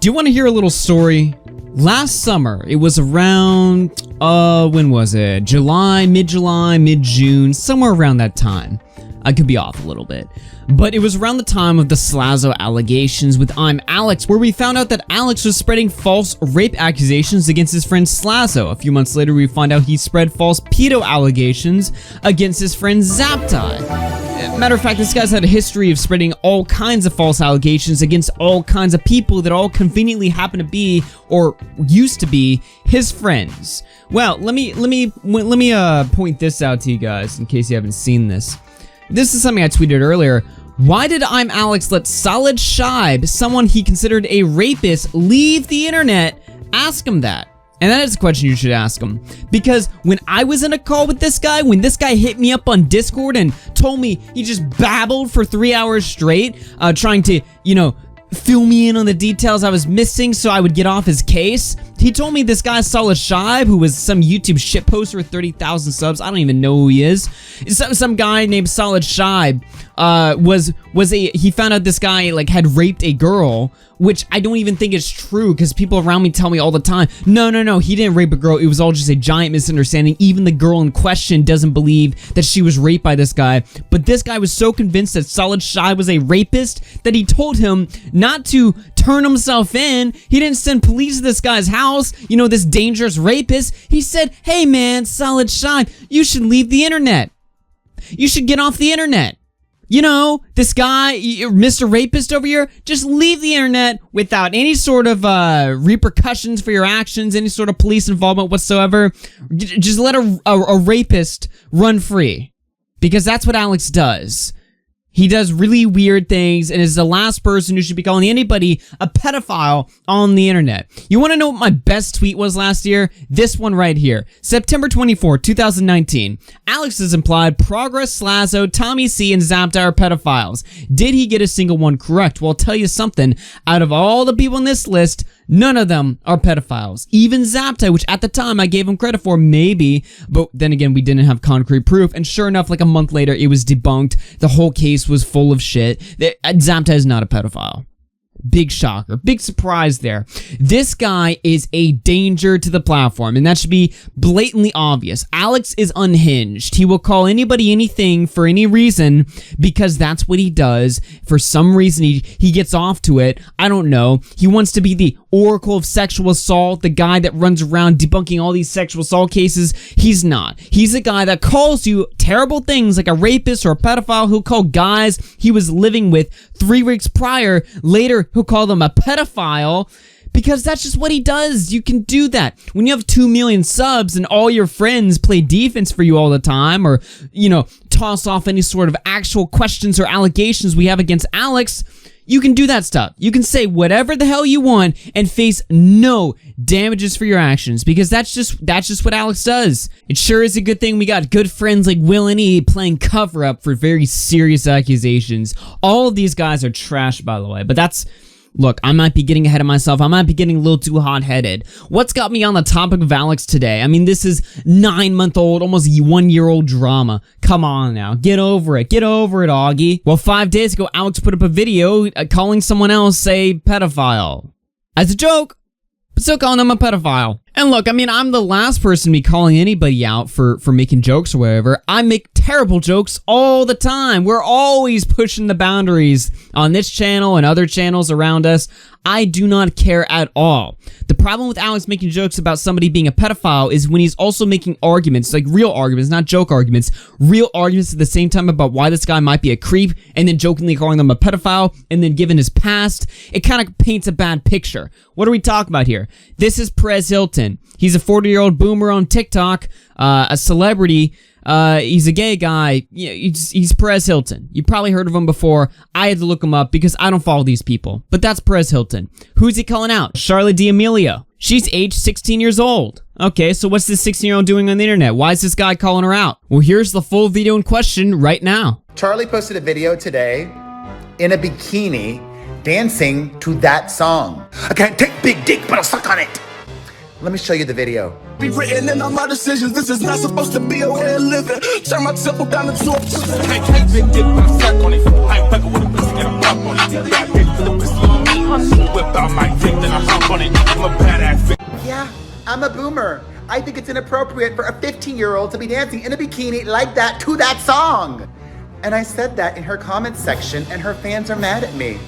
you want to hear a little story? Last summer, it was around, when was it? Mid-July, mid-June, somewhere around that time. I could be off a little bit. But it was around the time of the Slazo allegations with ImAllexx, where we found out that Alex was spreading false rape accusations against his friend Slazo. A few months later, we find out he spread false pedo allegations against his friend Zaptie. Matter of fact, this guy's had a history of spreading all kinds of false allegations against all kinds of people that all conveniently happen to be, or used to be, his friends. Well, let me point this out to you guys in case you haven't seen this. This is something I tweeted earlier. Why did ImAllexx let Solid Shibe, someone he considered a rapist, leave the internet? Ask him that. And that is a question you should ask him. Because when I was in a call with this guy, when this guy hit me up on Discord and told me he just babbled for 3 hours straight, trying to, fill me in on the details I was missing so I would get off his case. He told me this guy Solid Shibe, who was some YouTube shitposter with 30,000 subs, I don't even know who he is. Some guy named Solid Shibe he found out this guy had raped a girl, which I don't even think is true because people around me tell me all the time, no, he didn't rape a girl, it was all just a giant misunderstanding. Even the girl in question doesn't believe that she was raped by this guy, but this guy was so convinced that Solid Shibe was a rapist that he told him not to turn himself in. He didn't send police to this guy's house, this dangerous rapist. He said, hey man, Solid Shibe, you should leave the internet. You should get off the internet. This guy, Mr. Rapist over here, just leave the internet without any sort of repercussions for your actions, any sort of police involvement whatsoever. Just let a rapist run free. Because that's what Alex does. He does really weird things and is the last person who should be calling anybody a pedophile on the internet. You want to know what my best tweet was last year? This one right here. September 24, 2019. Alex has implied Progress, Slazo, Tommy C, and Zaptie are pedophiles. Did he get a single one correct? Well, I'll tell you something. Out of all the people on this list, none of them are pedophiles. Even Zaptie, which at the time I gave him credit for, maybe, but then again, we didn't have concrete proof, and sure enough, a month later, it was debunked. The whole case was full of shit. Zaptie is not a pedophile. Big shocker. Big surprise there. This guy is a danger to the platform, and that should be blatantly obvious. Alex is unhinged. He will call anybody anything for any reason because that's what he does. For some reason, he gets off to it. I don't know. He wants to be the oracle of sexual assault, the guy that runs around debunking all these sexual assault cases. He's not. He's a guy that calls you terrible things like a rapist or a pedophile. Who'll call guys he was living with 3 weeks prior, later he'll call them a pedophile, because that's just what he does. You can do that. When you have 2 million subs and all your friends play defense for you all the time, or, toss off any sort of actual questions or allegations we have against Alex, you can do that stuff. You can say whatever the hell you want and face no damages for your actions, because that's just what Alex does. It sure is a good thing we got good friends like Will and E playing cover up for very serious accusations. All of these guys are trash, by the way, but look, I might be getting ahead of myself. I might be getting a little too hot-headed. What's got me on the topic of Alex today? I mean, this is 9-month-old, almost 1-year-old drama. Come on now. Get over it. Get over it, Augie. Well, 5 days ago, Alex put up a video calling someone else a pedophile. As a joke, but still calling them a pedophile. And look, I mean, I'm the last person to be calling anybody out for making jokes or whatever. I make terrible jokes all the time. We're always pushing the boundaries on this channel and other channels around us. I do not care at all. The problem with Alex making jokes about somebody being a pedophile is when he's also making arguments, like real arguments, not joke arguments, real arguments at the same time about why this guy might be a creep, and then jokingly calling them a pedophile, and then given his past, it kind of paints a bad picture. What are we talking about here? This is Perez Hilton. He's a 40-year-old boomer on TikTok, a celebrity. He's a gay guy. Yeah, he's Perez Hilton. You probably heard of him before. I had to look him up because I don't follow these people. But that's Perez Hilton. Who's he calling out? Charlotte D'Amelio. She's aged 16 years old. Okay, so what's this 16-year-old doing on the internet? Why is this guy calling her out? Well, here's the full video in question right now. Charlie posted a video today in a bikini dancing to that song. I can't take big dick, but I'll suck on it. Let me show you the video. Be written in all my decisions. This is not supposed to be a way of living. Turn my temple down into a prison. Can't take big dick, but I suck on it. I ain't fucking with a pussy, get a pop on it. Got dick for the pussy on me. Whip out my dick, then I I'm a boomer. I think it's inappropriate for a 15-year-old to be dancing in a bikini like that to that song. And I said that in her comments section, and her fans are mad at me.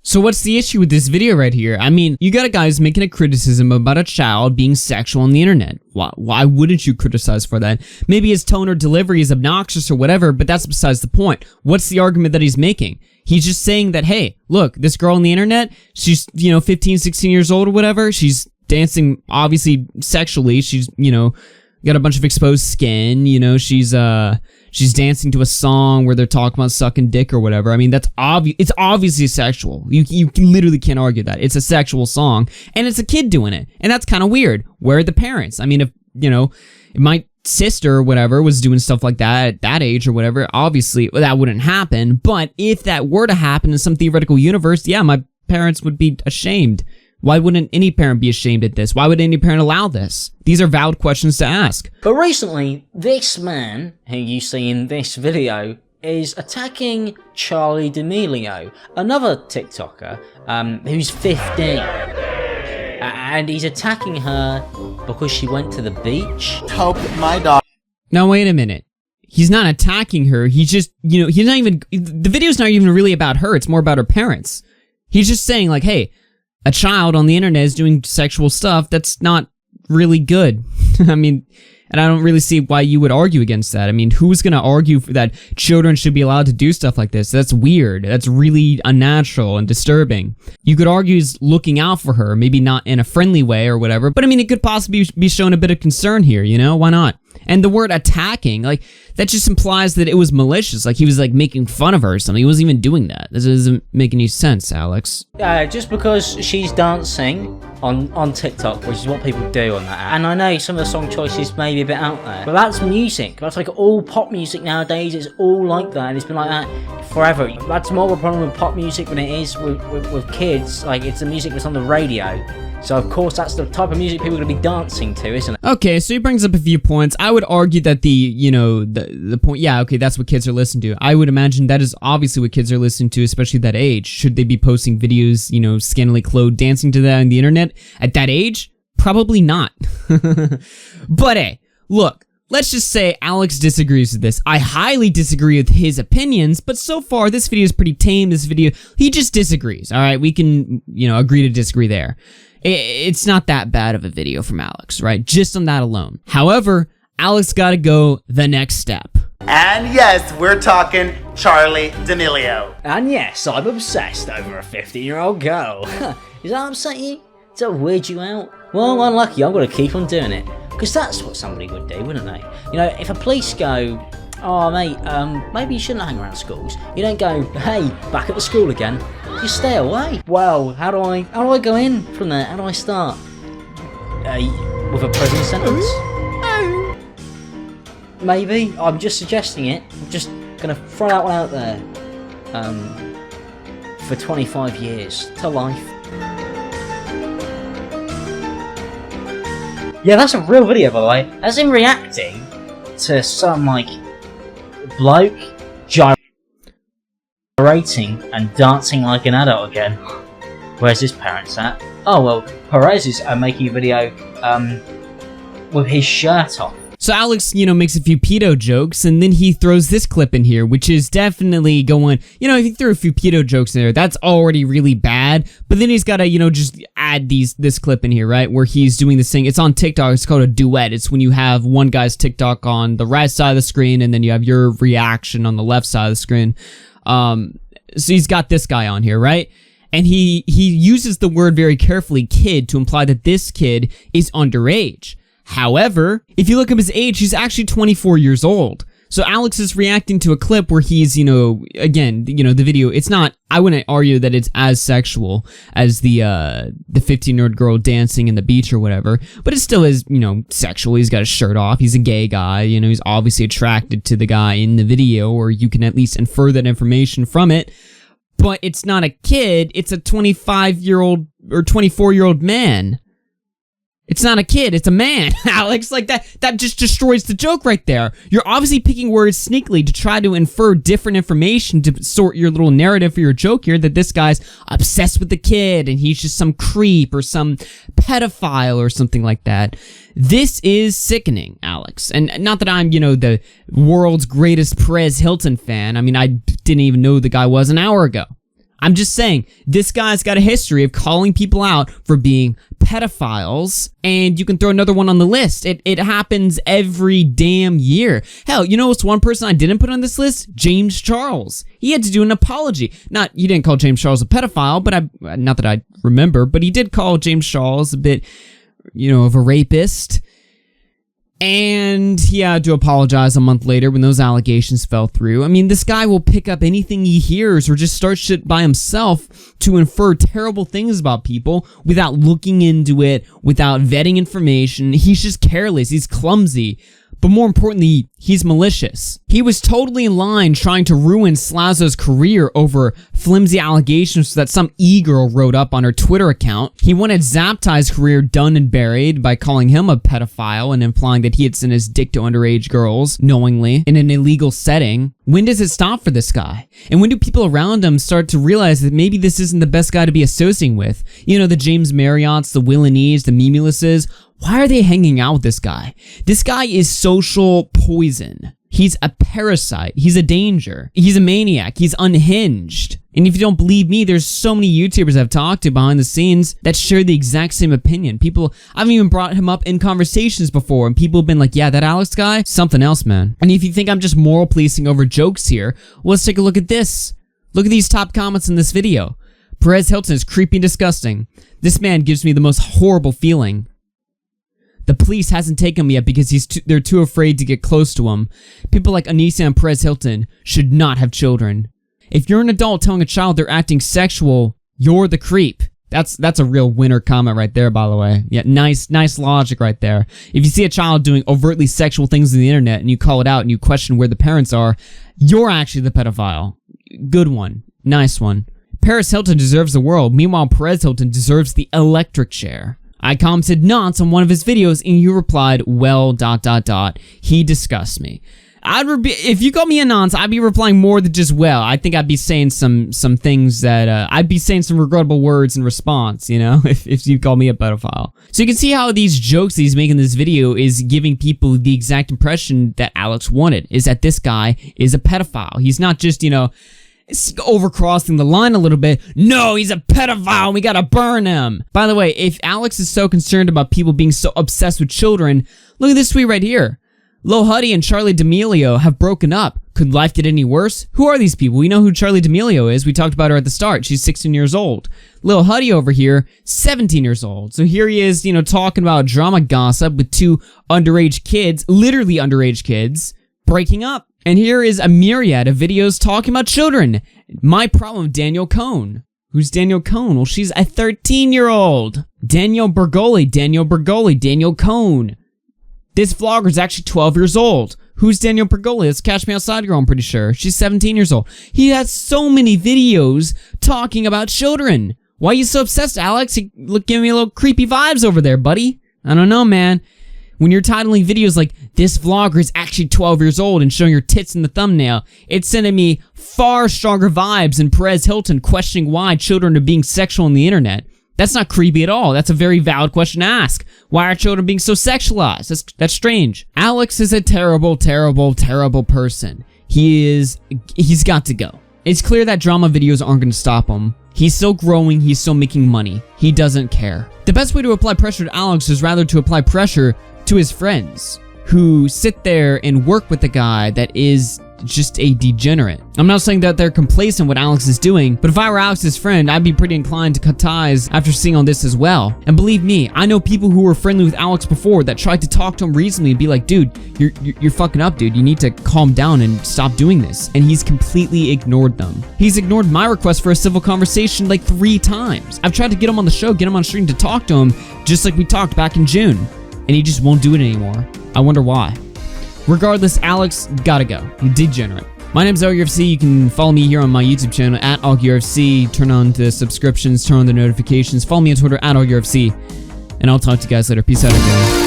So what's the issue with this video right here? I mean, you got a guy who's making a criticism about a child being sexual on the internet. Why wouldn't you criticize for that? Maybe his tone or delivery is obnoxious or whatever, but that's besides the point. What's the argument that he's making? He's just saying that, hey, look, this girl on the internet, she's, 15, 16 years old or whatever. She's dancing, obviously, sexually. She's, got a bunch of exposed skin, she's dancing to a song where they're talking about sucking dick or whatever. I mean, that's obvious. It's obviously sexual. You literally can't argue that. It's a sexual song, and it's a kid doing it, and that's kind of weird. Where are the parents? I mean, if, if my sister or whatever was doing stuff like that at that age or whatever, obviously that wouldn't happen, but if that were to happen in some theoretical universe, yeah, my parents would be ashamed. Why wouldn't any parent be ashamed at this? Why would any parent allow this? These are valid questions to ask. But recently, this man, who you see in this video, is attacking Charli D'Amelio, another TikToker, who's 15. And he's attacking her because she went to the beach. Hope my dog. Now wait a minute. He's not attacking her. He's just, he's not even, the video's not even really about her. It's more about her parents. He's just saying like, hey, a child on the internet is doing sexual stuff. That's not really good. I mean, and I don't really see why you would argue against that. I mean, who's going to argue for that children should be allowed to do stuff like this? That's weird. That's really unnatural and disturbing. You could argue he's looking out for her, maybe not in a friendly way or whatever, but I mean, it could possibly be shown a bit of concern here, Why not? And the word attacking, like, that just implies that it was malicious. Like, he was, like, making fun of her or something. He wasn't even doing that. This doesn't make any sense, Alex. Just because she's dancing on TikTok, which is what people do on that app. And I know some of the song choices may be a bit out there, but that's music. That's like all pop music nowadays. It's all like that, and it's been like that forever. That's more of a problem with pop music than it is with kids. Like, it's the music that's on the radio. So, of course, that's the type of music people are going to be dancing to, isn't it? Okay, so he brings up a few points. I would argue that the point, yeah, okay, that's what kids are listening to. I would imagine that is obviously what kids are listening to, especially at that age. Should they be posting videos, scantily clothed, dancing to that on the internet at that age? Probably not. But hey, look, let's just say Alex disagrees with this. I highly disagree with his opinions, but so far, this video is pretty tame. He just disagrees, all right? We can, agree to disagree there. It's not that bad of a video from Alex, right? Just on that alone. However, Alex gotta go the next step. And yes, we're talking Charli D'Amelio. And yes, I'm obsessed over a 15-year-old girl. Does that upset you? Does that weird you out? Well, unlucky, I'm gonna keep on doing it. Because that's what somebody would do, wouldn't they? If a police go, oh mate, maybe you shouldn't hang around schools. You don't go, hey, back at the school again. You stay away. Well, how do I go in from there? How do I start? With a prison sentence? Maybe. I'm just suggesting it. I'm just gonna throw that one out there. For 25 years to life. Yeah, that's a real video, by the way. As in reacting to some bloke gyrating and dancing like an adult again. Where's his parents at? Oh well, Perez is making a video with his shirt off. So Alex, makes a few pedo jokes, and then he throws this clip in here, which is definitely going, if he threw a few pedo jokes in there, that's already really bad, but then he's gotta, just add this clip in here, right, where he's doing this thing. It's on TikTok, it's called a duet. It's when you have one guy's TikTok on the right side of the screen, and then you have your reaction on the left side of the screen. So he's got this guy on here, right? And he uses the word very carefully, kid, to imply that this kid is underage. However, if you look up his age, he's actually 24 years old. So Alex is reacting to a clip where he's, again, the video, it's not, I wouldn't argue that it's as sexual as the 15-year-old girl dancing in the beach or whatever, but it still is, sexual. He's got his shirt off. He's a gay guy. He's obviously attracted to the guy in the video, or you can at least infer that information from it. But it's not a kid. It's a 25-year-old or 24-year-old man. It's not a kid, it's a man, Alex. Like, that just destroys the joke right there. You're obviously picking words sneakily to try to infer different information to sort your little narrative for your joke here, that this guy's obsessed with the kid and he's just some creep or some pedophile or something like that. This is sickening, Alex. And not that I'm, the world's greatest Perez Hilton fan. I mean, I didn't even know who the guy was an hour ago. I'm just saying, this guy's got a history of calling people out for being pedophiles, and you can throw another one on the list. It happens every damn year. Hell, it's one person I didn't put on this list? James Charles. He had to do an apology. He didn't call James Charles a pedophile, but not that I remember, but he did call James Charles a bit, of a rapist. And he had to apologize a month later when those allegations fell through. I mean, this guy will pick up anything he hears or just start shit by himself to infer terrible things about people without looking into it, without vetting information. He's just careless. He's clumsy. But more importantly, he's malicious. He was totally in line trying to ruin Slazo's career over flimsy allegations that some e-girl wrote up on her Twitter account. He wanted Zaptie's career done and buried by calling him a pedophile and implying that he had sent his dick to underage girls knowingly in an illegal setting. When does it stop for this guy? And when do people around him start to realize that maybe this isn't the best guy to be associating with? The James Marriotts, the Will and E's, the Mimuluses. Why are they hanging out with this guy? This guy is social poison. He's a parasite. He's a danger. He's a maniac. He's unhinged. And if you don't believe me, there's so many YouTubers I've talked to behind the scenes that share the exact same opinion. I've even brought him up in conversations before, and people have been like, yeah, that Alex guy, something else, man. And if you think I'm just moral policing over jokes here, well, let's take a look at this. Look at these top comments in this video. Perez Hilton is creepy and disgusting. This man gives me the most horrible feeling. The police hasn't taken him yet because they're too afraid to get close to him. People like Anissa and Perez Hilton should not have children. If you're an adult telling a child they're acting sexual, you're the creep. That's a real winner comment right there, by the way. Yeah, nice logic right there. If you see a child doing overtly sexual things on the internet and you call it out and you question where the parents are, you're actually the pedophile. Good one. Nice one. Perez Hilton deserves the world. Meanwhile, Perez Hilton deserves the electric chair. I commented nonce on one of his videos and you replied, well, ... He disgusts me. If you call me a nonce, I'd be replying more than just well. I think I'd be saying some things that, I'd be saying some regrettable words in response, if you call me a pedophile. So you can see how these jokes that he's making in this video is giving people the exact impression that Alex wanted, is that this guy is a pedophile. He's not just, overcrossing the line a little bit. No, he's a pedophile. We gotta burn him. By the way, if Alex is so concerned about people being so obsessed with children, look at this tweet right here. Lil Huddy and Charli D'Amelio have broken up. Could life get any worse? Who are these people? We know who Charli D'Amelio is. We talked about her at the start. She's 16 years old. Lil Huddy over here, 17 years old. So here he is, talking about drama gossip with two underage kids, literally underage kids, breaking up. And here is a myriad of videos talking about children. My problem with Danielle Cohn. Who's Danielle Cohn? Well, she's a 13-year-old. Danielle Cohn. This vlogger's actually 12 years old. Who's Danielle Bergoli? It's Catch Me Outside Girl, I'm pretty sure. She's 17 years old. He has so many videos talking about children. Why are you so obsessed, Alex? You look, giving me a little creepy vibes over there, buddy. I don't know, man. When you're titling videos like, this vlogger is actually 12 years old and showing her tits in the thumbnail, it's sending me far stronger vibes than Perez Hilton questioning why children are being sexual on the internet. That's not creepy at all. That's a very valid question to ask. Why are children being so sexualized? That's strange. Alex is a terrible, terrible, terrible person. He's got to go. It's clear that drama videos aren't going to stop him. He's still growing, he's still making money. He doesn't care. The best way to apply pressure to Alex is rather to apply pressure to his friends, who sit there and work with the guy that is just a degenerate. I'm not saying that they're complacent what Alex is doing, but if I were Alex's friend, I'd be pretty inclined to cut ties after seeing all this as well. And believe me, I know people who were friendly with Alex before that tried to talk to him reasonably and be like, dude, you're fucking up, dude. You need to calm down and stop doing this. And he's completely ignored them. He's ignored my request for a civil conversation like 3 times. I've tried to get him on the show, get him on stream to talk to him, just like we talked back in June. And he just won't do it anymore. I wonder why. Regardless, Alex gotta go. You degenerate. My name's AllGearFC. You can follow me here on my YouTube channel at AllGearFC. Turn on the subscriptions, turn on the notifications. Follow me on Twitter at AllGearFC. And and I'll talk to you guys later. Peace out, everyone.